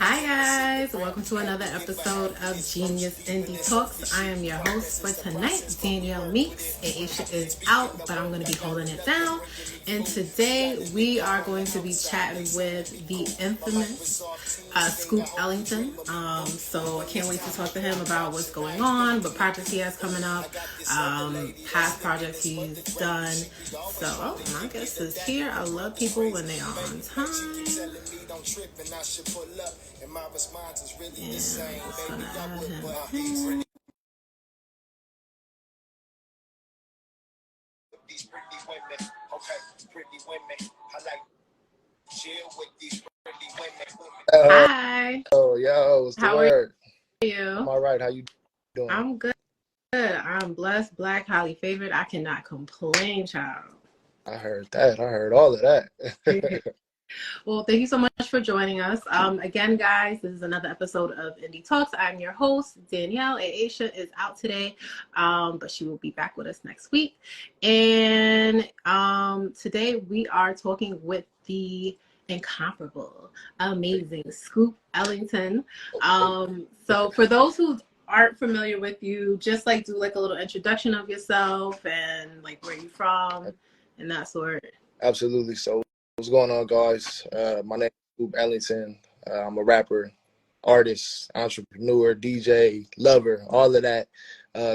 Hi guys, welcome to another episode of Genius Indie Talks. I am your host for tonight, Danielle Meeks. Aisha is out, but I'm going to be holding it down. And today we are going to be chatting with the infamous Scoop Ellington. So I can't wait to talk to him about what's going on, what projects he has coming up, past projects he's done. So, oh, my guest is here. I love people when they are on time. And I'm just gonna add him in. These pretty women, okay, pretty women. I like chill with these pretty women. Hi. Yo, what's the How are word? I'm you? all right. How you doing? I'm good. I'm blessed, black, highly favored. I cannot complain, child. I heard that. I heard all of that. Well, thank you so much for joining us. Again, guys, this is another episode of Indie Talks. I'm your host, Danielle. Aisha is out today, but she will be back with us next week. And today we are talking with the incomparable, amazing Scoop Ellington. So for those who aren't familiar with you, just like do like a little introduction of yourself and like where you from and that sort. Absolutely. So, what's going on, guys? My name is Scoop Ellington. I'm a rapper, artist, entrepreneur, DJ, lover, all of that.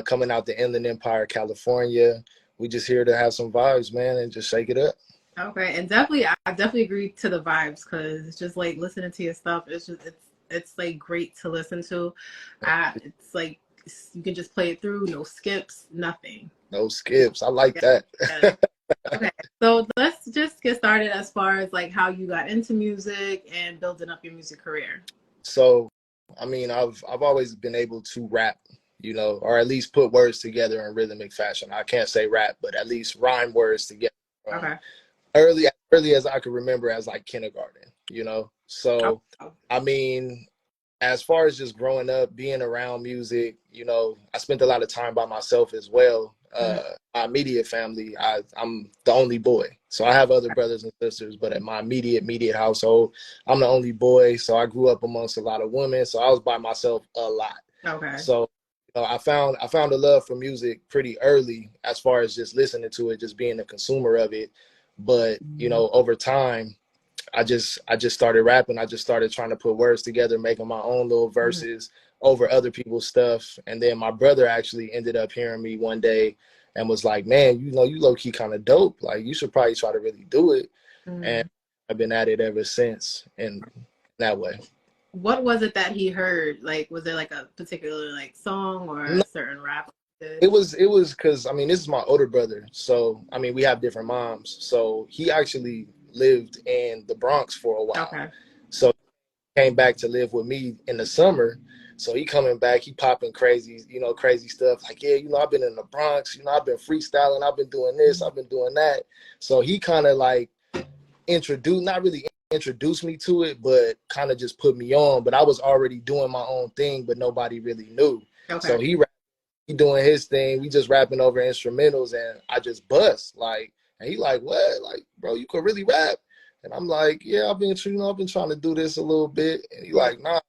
Coming out the Inland Empire, California. We just here to have some vibes, man, and just shake it up. Okay, and definitely, I definitely agree to the vibes because it's just like listening to your stuff. It's like great to listen to. It's like you can just play it through, no skips, nothing. No skips. I like that. Yeah. Okay, so let's just get started as far as like how you got into music and building up your music career. So, I mean, I've always been able to rap, or at least put words together in rhythmic fashion. I can't say rap, but at least rhyme words together. Okay. Early as I could remember, as like kindergarten. So, Oh. I mean, as far as just growing up, being around music, I spent a lot of time by myself as well. My immediate family, I'm the only boy. So I have other brothers and sisters, but in my immediate household, I'm the only boy. So I grew up amongst a lot of women. So I was by myself a lot. Okay. So I found a love for music pretty early as far as just listening to it, just being a consumer of it. But, over time, I just started rapping. I just started trying to put words together, making my own little verses over other people's stuff. And then my brother actually ended up hearing me one day and was like, man, you low key kind of dope. Like, you should probably try to really do it. And I've been at it ever since in that way. What was it that he heard? Like, was there like a particular like song or No, a certain rap? it was because, I mean, this is my older brother. So, I mean, we have different moms. So he actually lived in the Bronx for a while. Okay. So came back to live with me in the summer. So he coming back, he popping crazy, crazy stuff. Like, yeah, I've been in the Bronx, I've been freestyling, I've been doing this, I've been doing that. So he kind of like not really introduced me to it, but kind of just put me on. But I was already doing my own thing, but nobody really knew. Okay. So he doing his thing. We just rapping over instrumentals, and I just bust like, and he like, what? Like, bro, you could really rap? And I'm like, yeah, I've been trying to do this a little bit. And he like, nah,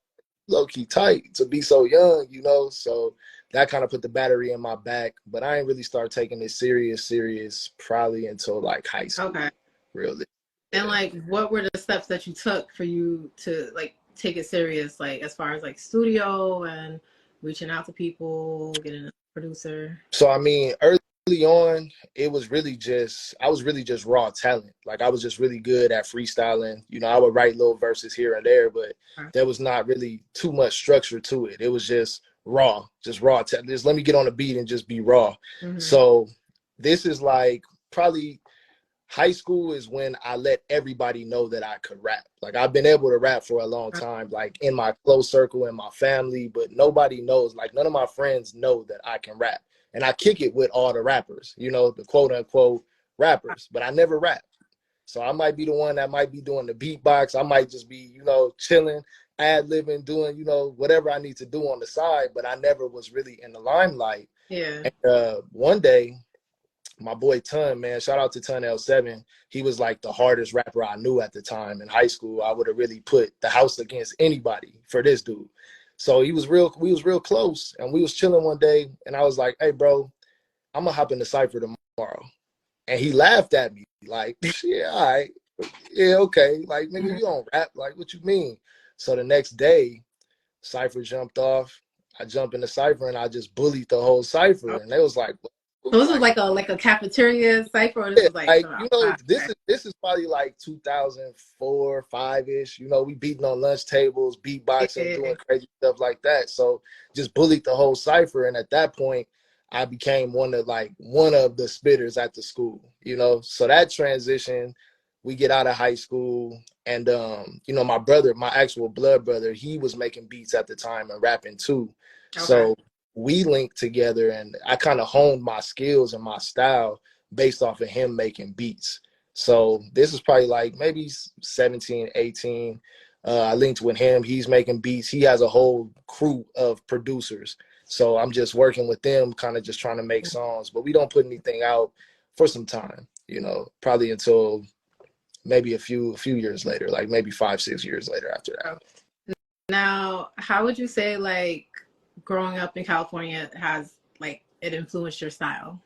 low key tight to be so young, So that kind of put the battery in my back. But I ain't really start taking it serious probably until like high school. Okay. Really. And like, what were the steps that you took for you to like take it serious, like as far as like studio and reaching out to people, getting a producer? So I mean, early on, I was really just raw talent. Like I was just really good at freestyling. I would write little verses here and there, but there was not really too much structure to it. It was just raw talent. Just let me get on the beat and just be raw. So this is like probably high school is when I let everybody know that I could rap. Like I've been able to rap for a long time, like in my close circle, in my family, but nobody knows, like none of my friends know that I can rap. And I kick it with all the rappers, the quote unquote rappers, but I never rap. So I might be the one that might be doing the beatbox. I might just be, chilling, ad-libbing, doing, whatever I need to do on the side, but I never was really in the limelight. Yeah. And one day my boy Ton, man, shout out to Ton L7. He was like the hardest rapper I knew at the time in high school. I would have really put the house against anybody for this dude. So we was real close, and we was chilling one day, and I was like, hey, bro, I'm gonna hop in the cypher tomorrow. And he laughed at me, like, yeah, all right. Yeah, okay. Like, nigga, you don't rap. Like, what you mean? So the next day, cypher jumped off. I jumped in the cypher and I just bullied the whole cypher. And they was like, So this was like a cafeteria cypher, or this yeah, was like like, some you know, outside? this is probably like 2004, 5-ish. You know, we beating on lunch tables, beatboxing, doing crazy stuff like that. So just bullied the whole cypher. And at that point, I became one of the spitters at the school, you know. So that transition, we get out of high school, and you know, my brother, my actual blood brother, he was making beats at the time and rapping too. Okay. So we linked together, and I kind of honed my skills and my style based off of him making beats. So this is probably like maybe 17, 18. I linked with him. He's making beats. He has a whole crew of producers. So I'm just working with them, kind of just trying to make songs. But we don't put anything out for some time, you know, probably until maybe a few years later, like maybe 5, 6 years later after that. Now, how would you say like growing up in California has like it influenced your style?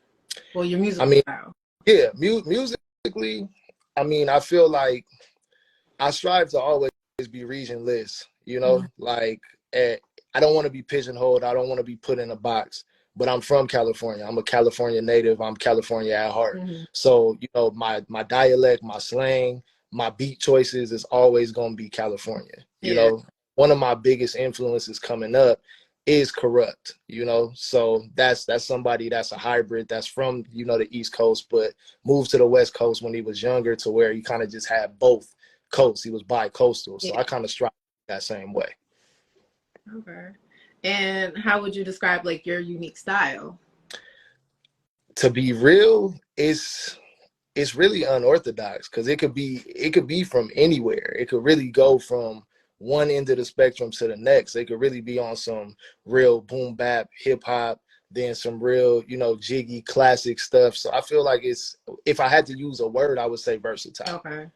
Well, your musical style. Yeah, musically, I mean, I feel like I strive to always be regionless, you know, like I don't want to be pigeonholed. I don't want to be put in a box, but I'm from California. I'm a California native. I'm California at heart. So, you know, my dialect, my slang, my beat choices is always going to be California. You know, one of my biggest influences coming up is Corrupt, you know. So that's somebody that's a hybrid that's from, you know, the East Coast, but moved to the West Coast when he was younger, to where he kind of just had both coasts. He was bi-coastal. So I kind of strive that same way. Okay. And how would you describe like your unique style? To be real, it's really unorthodox, because it could be from anywhere. It could really go from one end of the spectrum to the next. It could really be on some real boom bap hip hop, then some real, you know, jiggy classic stuff. So I feel like it's, if I had to use a word, I would say versatile. Okay.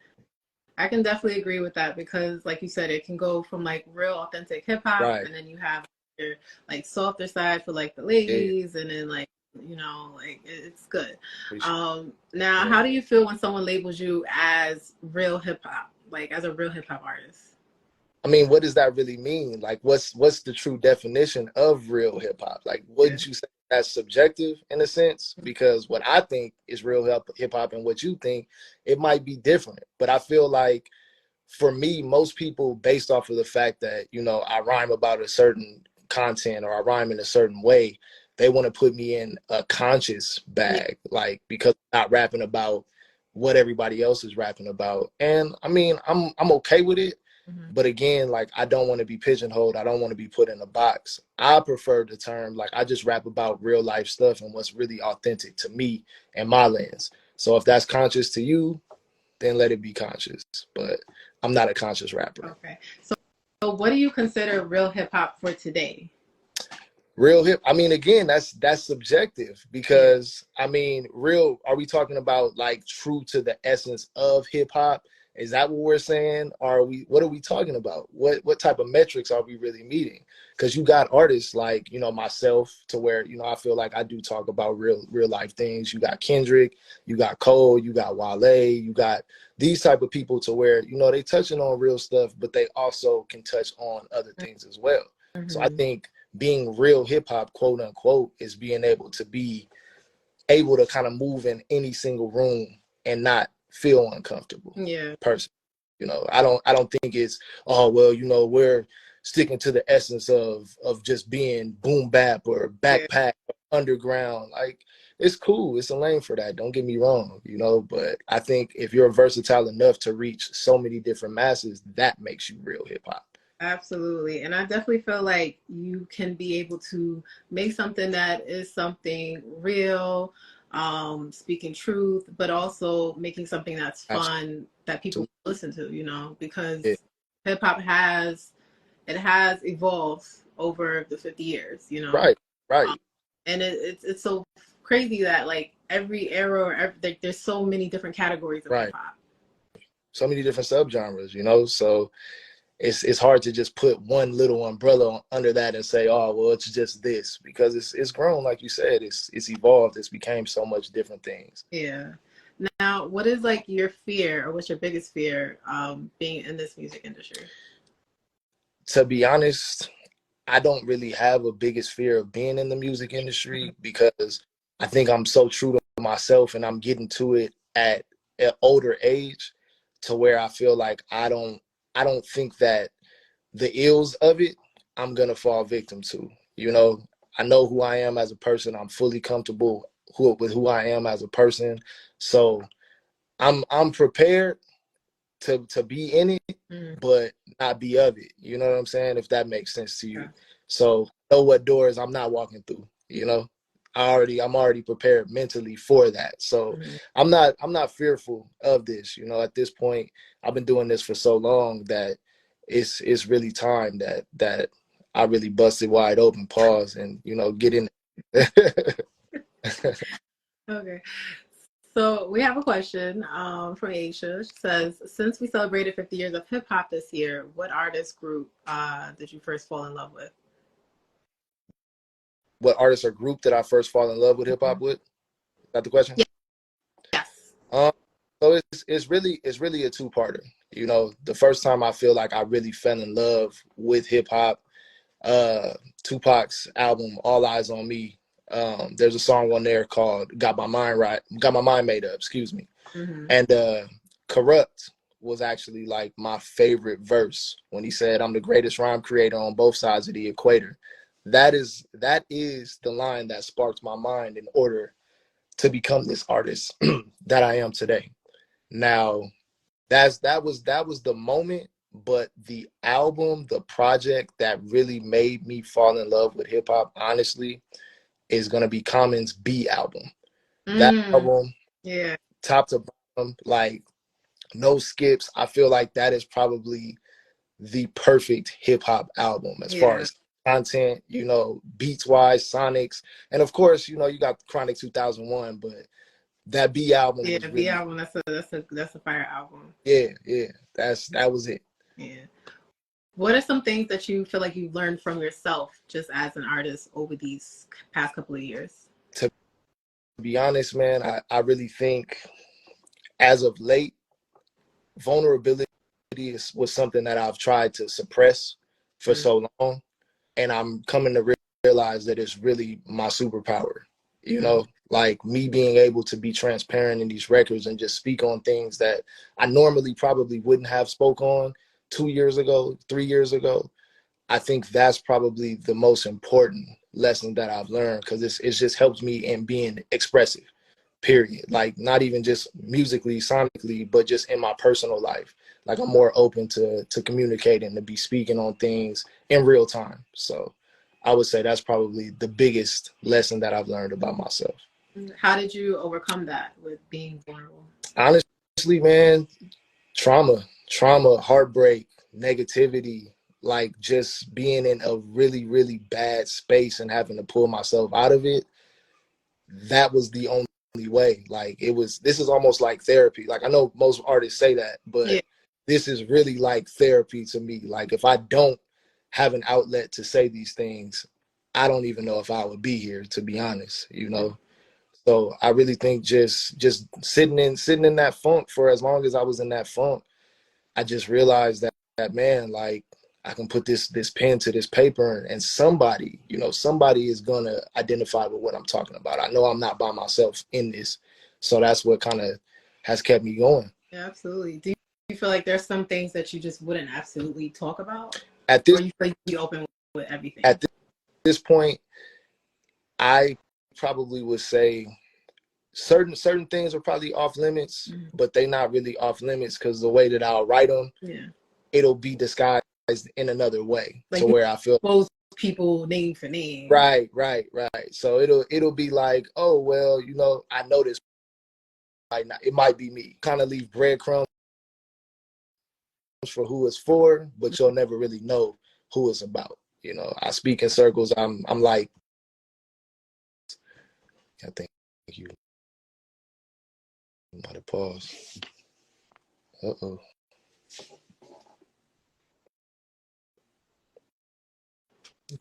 I can definitely agree with that, because like you said, it can go from like real authentic hip hop, and then you have your like softer side for like the ladies, and then like, you know, like it's good. Now, how do you feel when someone labels you as real hip hop, like as a real hip hop artist? I mean, what does that really mean? Like, what's the true definition of real hip hop? Like, wouldn't you say that's subjective in a sense? Because what I think is real hip hop and what you think, it might be different. But I feel like for me, most people, based off of the fact that, you know, I rhyme about a certain content or I rhyme in a certain way, they want to put me in a conscious bag, like, because I'm not rapping about what everybody else is rapping about. And I mean, I'm okay with it. But again, like, I don't want to be pigeonholed. I don't want to be put in a box. I prefer the term, like, I just rap about real life stuff and what's really authentic to me and my lens. So if that's conscious to you, then let it be conscious. But I'm not a conscious rapper. Okay. So what do you consider real hip hop for today? Real hip, I mean, again, that's subjective, because I mean, real, are we talking about like true to the essence of hip hop? Is that what we're saying? What are we talking about? What type of metrics are we really meeting? Because you got artists like, you know, myself, to where, you know, I feel like I do talk about real life things. You got Kendrick, you got Cole, you got Wale, you got these type of people, to where, you know, they touching on real stuff, but they also can touch on other things as well. So I think being real hip hop, quote unquote, is being able to kind of move in any single room and not feel uncomfortable. Personally, you know, I don't think it's, oh, well, you know, we're sticking to the essence of just being boom bap or backpack underground. Like, it's cool. It's a lane for that. Don't get me wrong, you know, but I think if you're versatile enough to reach so many different masses, that makes you real hip hop. Absolutely. And I definitely feel like you can be able to make something that is something real, speaking truth, but also making something that's fun that people listen to, you know, because hip hop has evolved over the 50 years, you know. Right. And it's so crazy that like every era or like, there's so many different categories of Right. hip hop. So many different subgenres, you know. So it's hard to just put one little umbrella under that and say, oh, well, it's just this, because it's grown, like you said, it's evolved, it's became so much different things. Yeah. Now, what is like your fear, or what's your biggest fear being in this music industry? To be honest, I don't really have a biggest fear of being in the music industry, because I think I'm so true to myself, and I'm getting to it at an older age, to where I feel like I don't think that the ills of it I'm gonna fall victim to. You know, I know who I am as a person. I'm fully comfortable with who I am as a person. So I'm prepared to be in it, but not be of it. You know what I'm saying? If that makes sense to you. Yeah. So know what doors I'm not walking through. You know, I'm already prepared mentally for that. So I'm not fearful of this. You know, at this point, I've been doing this for so long that it's really time that I really busted wide open, pause, and get in. Okay. So we have a question from Aisha. She says, since we celebrated 50 years of hip hop this year, what artist group did you first fall in love with? What artist or group did I first fall in love with hip hop with? Is that the question? Yeah. Yes. So it's really a two-parter. You know, the first time I feel like I really fell in love with hip hop, uh, Tupac's album All Eyes on Me. There's a song on there called Got My Mind Right, Got My Mind Made Up, excuse me. And Corrupt was actually like my favorite verse when he said, I'm the greatest rhyme creator on both sides of the equator. That is the line that sparked my mind in order to become this artist that I am today. Now, that was the moment, but the album, the project that really made me fall in love with hip hop, honestly, is gonna be Common's B album. That album, Yeah. top to bottom, like no skips. I feel like that is probably the perfect hip hop album as far as content, beats wise, sonics, and of course, you got Chronic 2001, but that B album Yeah, was B really, album. That's a fire album. yeah, that was it. Yeah. What are some things that you feel like you've learned from yourself just as an artist over these past couple of years? To be honest, man, I really think as of late, vulnerability was something that I've tried to suppress for so long, and I'm coming to realize that it's really my superpower. Like me being able to be transparent in these records and just speak on things that I normally probably wouldn't have spoke on 2 years ago, 3 years ago. I think that's probably the most important lesson that I've learned, because it's just helped me in being expressive, period. Like not even just musically, sonically, but just in my personal life. Like I'm more open to communicating, to be speaking on things in real time. So I would say that's probably the biggest lesson that I've learned about myself. How did you overcome that with being vulnerable? Honestly, man, trauma, heartbreak, negativity, like just being in a really, really bad space and having to pull myself out of it. That was the only way. Like this is almost like therapy. Like I know most artists say that, but this is really like therapy to me. Like if I don't have an outlet to say these things, I don't even know if I would be here, to be honest. So I really think just sitting in that funk for as long as I was in that funk, I just realized that man, like I can put this pen to this paper, and somebody is gonna identify with what I'm talking about. I know I'm not by myself in this, so that's what kind of has kept me going. Yeah, absolutely. Do you feel like there's some things that you just wouldn't absolutely talk about, At or this you feel like you be open with everything? at this point, I probably would say certain things are probably off limits, but they not really off limits, because the way that I'll write them, it'll be disguised in another way, like to where I feel close people name for name. Right. So it'll be like, oh well, I know this. It might be me. Kind of leave breadcrumbs for who it's for, but you'll never really know who it's about. I speak in circles. I'm like, I think. you. I'm about to pause. Uh-oh.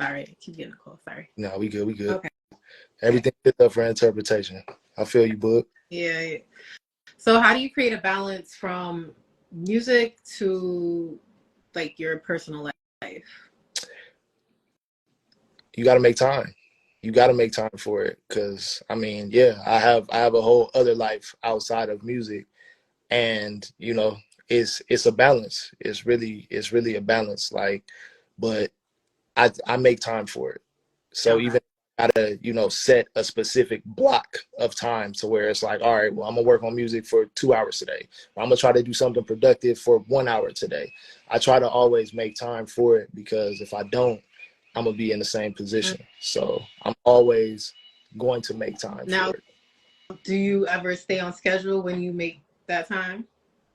Sorry, I keep getting a call. Sorry. No, we good. We good. Okay. Everything is up for interpretation. I feel you, bud. Yeah. So how do you create a balance from music to like your personal life? You got to make time. You got to make time for it, because I mean, yeah, I have a whole other life outside of music, and it's a balance. It's really a balance. Like, but I make time for it. So Okay. even gotta set a specific block of time to where it's like, all right, well, I'm gonna work on music for 2 hours today. Or I'm gonna try to do something productive for 1 hour today. I try to always make time for it, because if I don't, I'm gonna be in the same position. So I'm always going to make time Now, for it. do you ever stay on schedule when you make that time?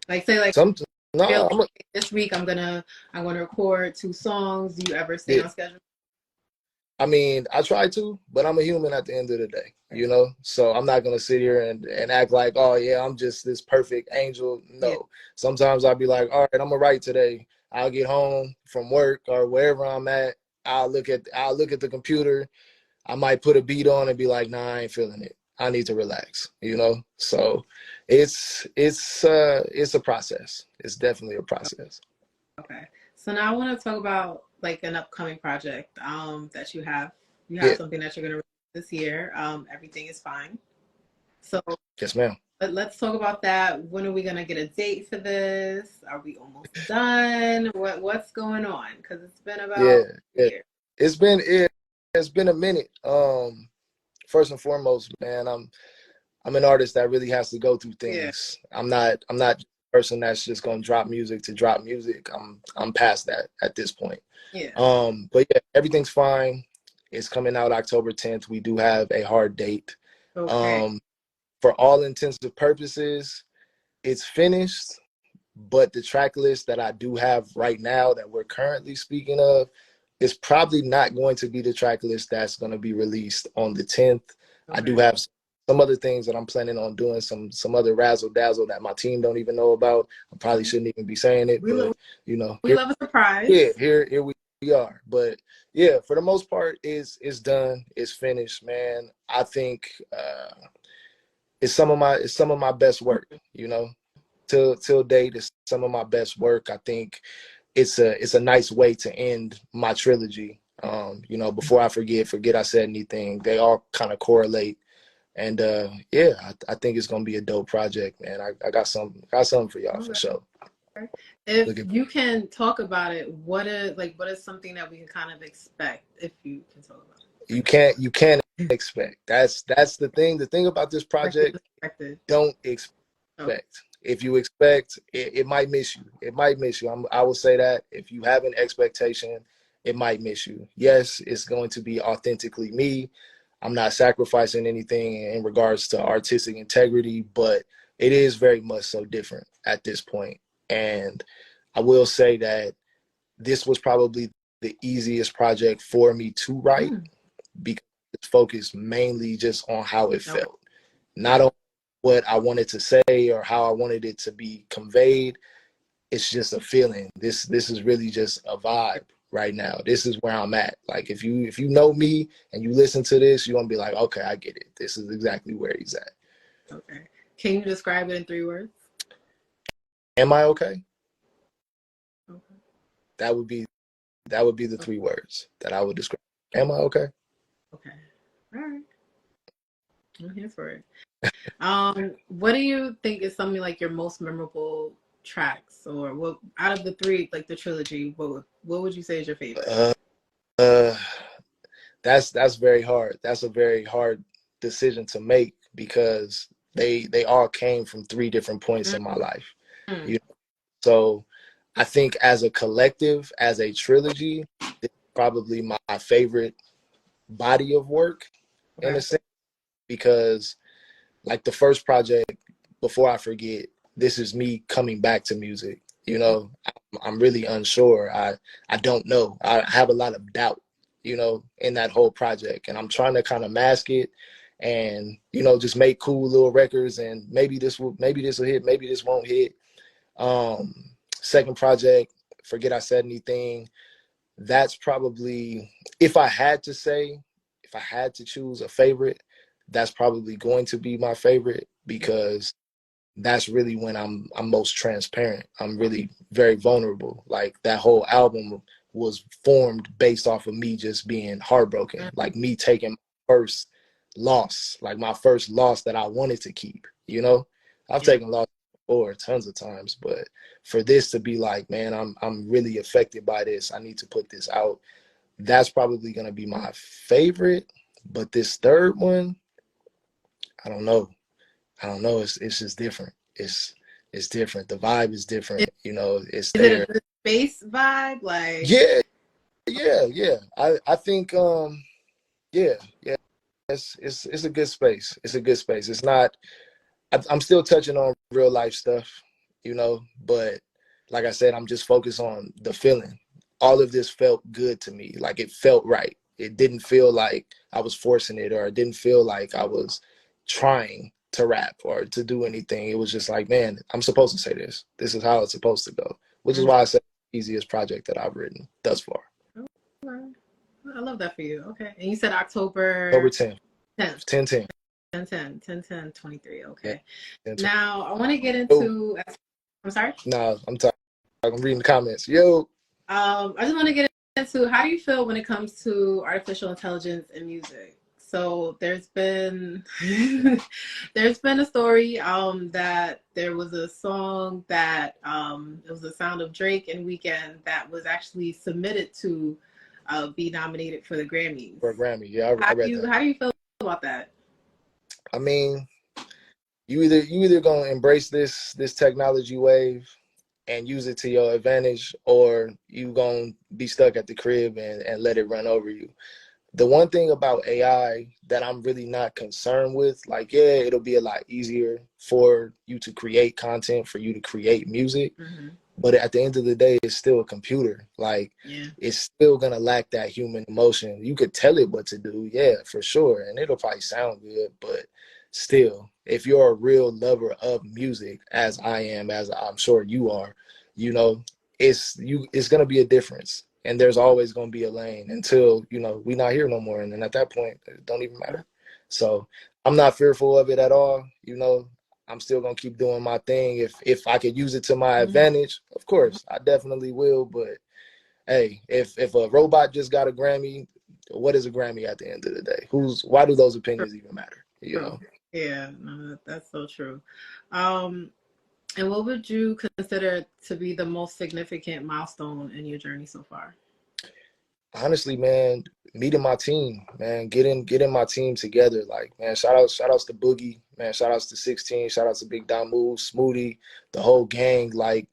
Like say like Some no, this week I'm gonna record 2 songs. Do you ever stay yeah, on schedule? I mean, I try to, but I'm a human at the end of the day, So I'm not gonna sit here and act like, oh yeah, I'm just this perfect angel. Yeah. No. Sometimes I'll be like, all right, I'm gonna write today. I'll get home from work or wherever I'm at. I'll look at the computer. I might put a beat on and be like, nah, I ain't feeling it. I need to relax. So it's a process. It's definitely a process. Okay. So now I want to talk about like an upcoming project that you have. You have Yeah. something that you're going to release this year. Everything is fine. So Yes, ma'am. let's talk about that. When are we going to get a date for this? Are we almost done? What's going on? Because it's been Yeah. about a Yeah. year. It's been a minute. First and foremost, man, I'm an artist that really has to go through Yeah. things. I'm not a person that's just gonna drop music to drop music. I'm past that at this point. Yeah. But yeah, everything's fine. It's coming out October 10th. We do have a hard date. Okay. For all intents and purposes, it's finished. But the track list that I do have right now that we're currently speaking of is probably not going to be the track list that's going to be released on the 10th. I do Okay. have some other things that I'm planning on doing, some other razzle dazzle that my team don't even know about. I probably shouldn't even be saying it, but We love a surprise. here we are. But yeah, for the most part, it's done, it's finished, man. I think it's some of my best work, till date. Is some of my best work. I think it's a nice way to end my trilogy. Before I forget I said anything. They all kind of correlate, and yeah, I think it's gonna be a dope project, man. I got something for y'all for sure. If Looking, you can talk about it, what is something that we can kind of expect if you can talk about it? you can't expect. That's the thing. The thing about this project, don't expect. Oh, If you expect, it might miss you. It might miss you. I will say that if you have an expectation, it might miss you. Yes, it's going to be authentically me. I'm not sacrificing anything in regards to artistic integrity, but it is very much so different at this point. And I will say that this was probably the easiest project for me to write, because it's focused mainly just on how it okay. felt, not on what I wanted to say or how I wanted it to be conveyed. It's just a feeling. This is really just a vibe right now. This is where I'm at. Like if you know me and you listen to this, you're gonna be like, okay, I get it. This is exactly where he's at. Okay. Can you describe it in 3 words? Am I okay? Okay. That would be the 3 words that I would describe. Am I okay? Okay. All right. I'm here for it. What do you think is something like your most memorable tracks, or what out of the 3, like the trilogy, what would you say is your favorite? Uh, uh, that's very hard. That's a very hard decision to make, because they all came from 3 different points in my life. Mm-hmm. You know? So I think as a collective, as a trilogy, it's probably my favorite body of work in Okay. a sense, because like the first project, before I forget, this is me coming back to music. I'm really unsure. I don't know. I have a lot of doubt, in that whole project, and I'm trying to kind of mask it and, you know, just make cool little records, and maybe this will hit, maybe this won't hit. Second project, Forget I Said Anything. That's probably, if I had to choose a favorite, that's probably going to be my favorite, because that's really when I'm most transparent. I'm really very vulnerable. Like, that whole album was formed based off of me just being heartbroken, like me taking my first loss, like my first loss that I wanted to keep, you know? I've taken losses before tons of times, but for this to be like, man, I'm really affected by this, I need to put this out, that's probably going to be my favorite. But this third one, I don't know. It's just different. It's different. The vibe is different. You know, it's Is there. it a space vibe? Like, Yeah. I think yeah. It's a good space. It's a good space. It's not. I'm still touching on real life stuff, you know, but like I said, I'm just focused on the feeling. All of this felt good to me. Like, it felt right. It didn't feel like I was forcing it, or it didn't feel like I was trying to rap or to do anything. It was just like, man, I'm supposed to say this. This is how it's supposed to go, which is why I said the easiest project that I've written thus far. I love that for you. Okay. And you said October 10th. 10th. 10/10. 10/10/10/23. Okay. Yeah, Now I want to get into. I'm sorry. No, I'm reading the comments. Yo. I just want to get into, how do you feel when it comes to artificial intelligence and music? So there's been a story that there was a song that it was the sound of Drake and Weeknd that was actually submitted to be nominated for the Grammys. For a Grammy, yeah, I read that. How do you feel about that? I mean, you either gonna embrace this technology wave and use it to your advantage, or you gonna be stuck at the crib and let it run over you. The one thing about AI that I'm really not concerned with, like, yeah, it'll be a lot easier for you to create content, for you to create music. Mm-hmm. But at the end of the day, it's still a computer. Like, it's still going to lack that human emotion. You could tell it what to do, yeah, for sure. And it'll probably sound good, but still, if you're a real lover of music, as I am, as I'm sure you are, you know, it's going to be a difference. And there's always going to be a lane until, you know, we're not here no more. And then at that point, it don't even matter. So I'm not fearful of it at all. You know, I'm still going to keep doing my thing. If I could use it to my advantage, of course, I definitely will. But hey, if a robot just got a Grammy, what is a Grammy at the end of the day? Why do those opinions even matter? You know? Yeah, no, that's so true. And what would you consider to be the most significant milestone in your journey so far? Honestly, man, meeting my team, man, getting my team together. Like, man, shout outs to Boogie, man, shout outs to 16, shout outs to Big Damu, Smoothie, the whole gang. Like,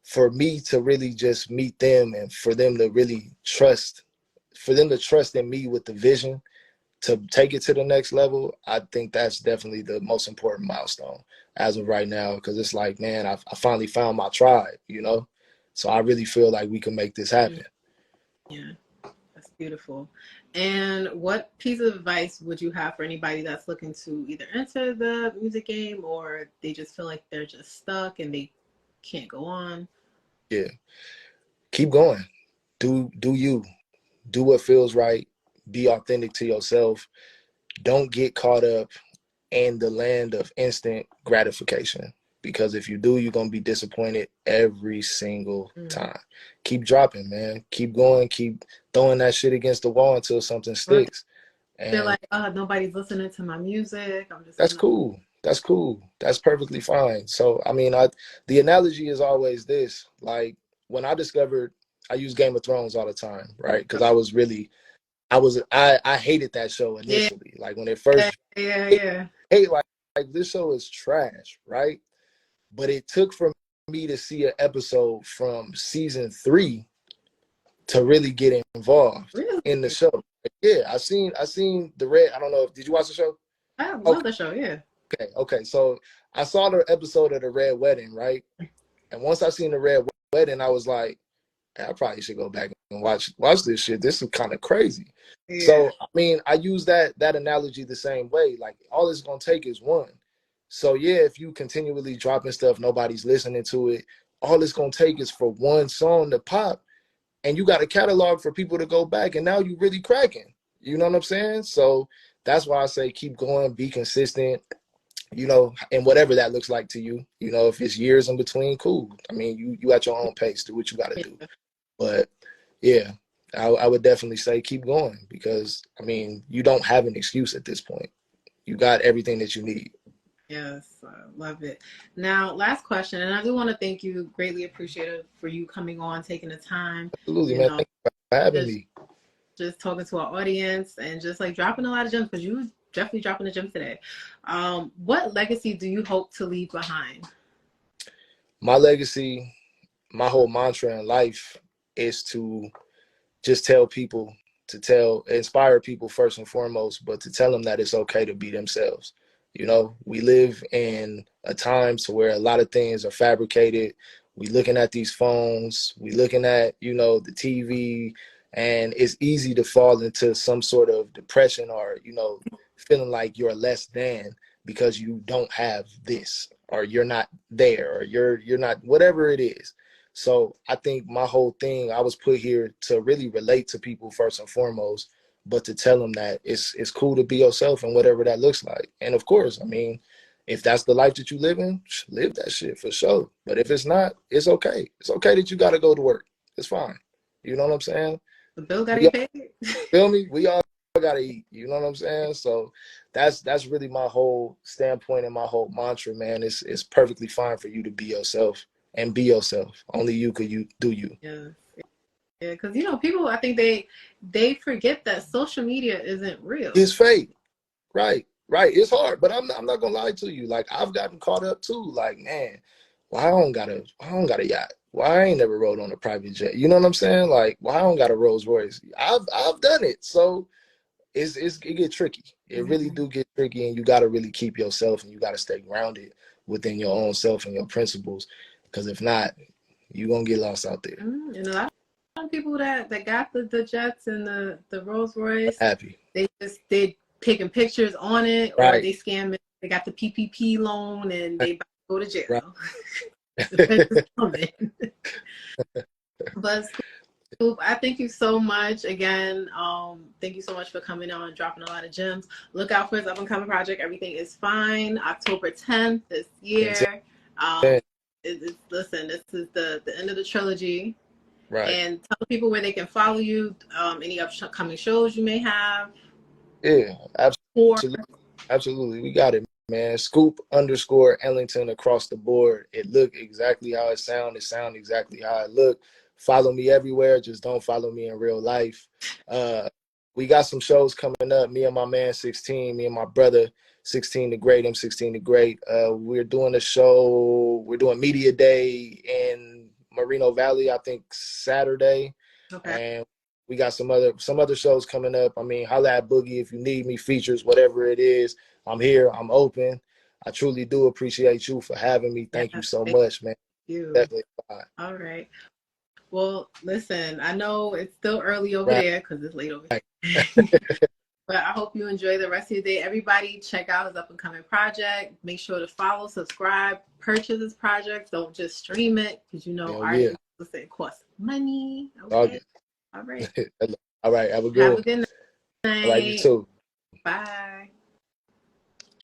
for me to really just meet them, and for them to really trust in me with the vision to take it to the next level, I think that's definitely the most important milestone as of right now. Because it's like, man, I finally found my tribe, you know? So I really feel like we can make this happen. Yeah, that's beautiful. And what piece of advice would you have for anybody that's looking to either enter the music game, or they just feel like they're just stuck and they can't go on? Yeah. Keep going. Do you. Do what feels right. Be authentic to yourself. Don't get caught up in the land of instant gratification, because if you do, you're going to be disappointed every single time. Keep dropping, man. Keep going. Keep throwing that shit against the wall until something sticks. And they're like, nobody's listening to my music. That's cool. That's cool. That's perfectly fine. So, I mean, the analogy is always this. Like, when I discovered, I use Game of Thrones all the time, right? Because I hated that show initially. Like, when it first, hey, like this show is trash, right? But it took for me to see an episode from season 3 to really get involved in the show. Yeah, I seen the Red. I don't know. Did you watch the show? I love the show. Yeah. Okay. So I saw the episode of the Red Wedding, right? And once I seen the Red Wedding, I was like, I probably should go back watch this shit. This is kind of crazy. Yeah. So I mean, I use that analogy the same way. Like all it's gonna take is one. So yeah, if you continually dropping stuff, nobody's listening to it. All it's gonna take is for one song to pop, and you got a catalog for people to go back, and now you really cracking. You know what I'm saying? So that's why I say keep going, be consistent, you know, and whatever that looks like to you. You know, if it's years in between, cool. I mean, you at your own pace, do what you got to do. But yeah, I would definitely say keep going, because I mean, you don't have an excuse at this point. You got everything that you need. Yes, I love it. Now, last question, and I do want to thank you, greatly appreciative for you coming on, taking the time. Absolutely, You man. know, Thank you for having me. Just talking to our audience and just like dropping a lot of gems, because you was definitely dropping a gem today. What legacy do you hope to leave behind? My legacy, my whole mantra in life is to just tell people, inspire people first and foremost, but to tell them that it's okay to be themselves. You know, we live in a time to where a lot of things are fabricated. We looking at these phones, we looking at, you know, the TV, and it's easy to fall into some sort of depression, or, you know, feeling like you're less than because you don't have this, or you're not there, or you're not, whatever it is. So I think my whole thing, I was put here to really relate to people first and foremost, but to tell them that it's cool to be yourself and whatever that looks like. And of course, I mean, if that's the life that you live in, live that shit for sure. But if it's not, it's okay. It's okay that you got to go to work. It's fine. You know what I'm saying? The bill got to get paid. Feel me? We all gotta eat. You know what I'm saying? So that's really my whole standpoint and my whole mantra, man. It's perfectly fine for you to be yourself and be yourself. Only you could do you. Yeah, yeah, because you know, people, I think they forget that social media isn't real. It's fake. Right. It's hard, but I'm not gonna lie to you. Like I've gotten caught up too. Like, man, why I don't got a yacht? Why I ain't never rode on a private jet? You know what I'm saying? Like, why I don't got a Rolls Royce? I've done it. So it get tricky. It really do get tricky, and you got to really keep yourself, and you got to stay grounded within your own self and your principles, because if not, you gonna get lost out there. And a lot of people that got the jets and the Rolls Royce, Happy. they taking pictures on it, or Right. they scamming. They got the PPP loan and they about to go to jail. Right. But Scoop, I thank you so much again. Thank you so much for coming on and dropping a lot of gems. Look out for his up and coming project. Everything is fine. October 10th this year. Listen, this is the end of the trilogy. Right. And tell people where they can follow you. Any upcoming shows you may have. Yeah, absolutely. We got it, man. Scoop_Ellington across the board. It look exactly how it sound. It sound exactly how it look. Follow me everywhere. Just don't follow me in real life. We got some shows coming up. Me and my man 16. Me and my brother 16 the Great. I'm 16 the Great. We're doing a show. We're doing Media Day in Moreno Valley, I think Saturday. Okay. And we got some other shows coming up. I mean, holla at Boogie if you need me, features, whatever it is. I'm here. I'm open. I truly do appreciate you for having me. Thank you so much, man. You. Definitely. Bye. All right. Well, listen, I know it's still early over there because it's late over here. But I hope you enjoy the rest of your day. Everybody, check out his up and coming project. Make sure to follow, subscribe, purchase his project. Don't just stream it, because you know artists say it costs money. Okay. All right. All right. Have a good night. All right, you too. Bye.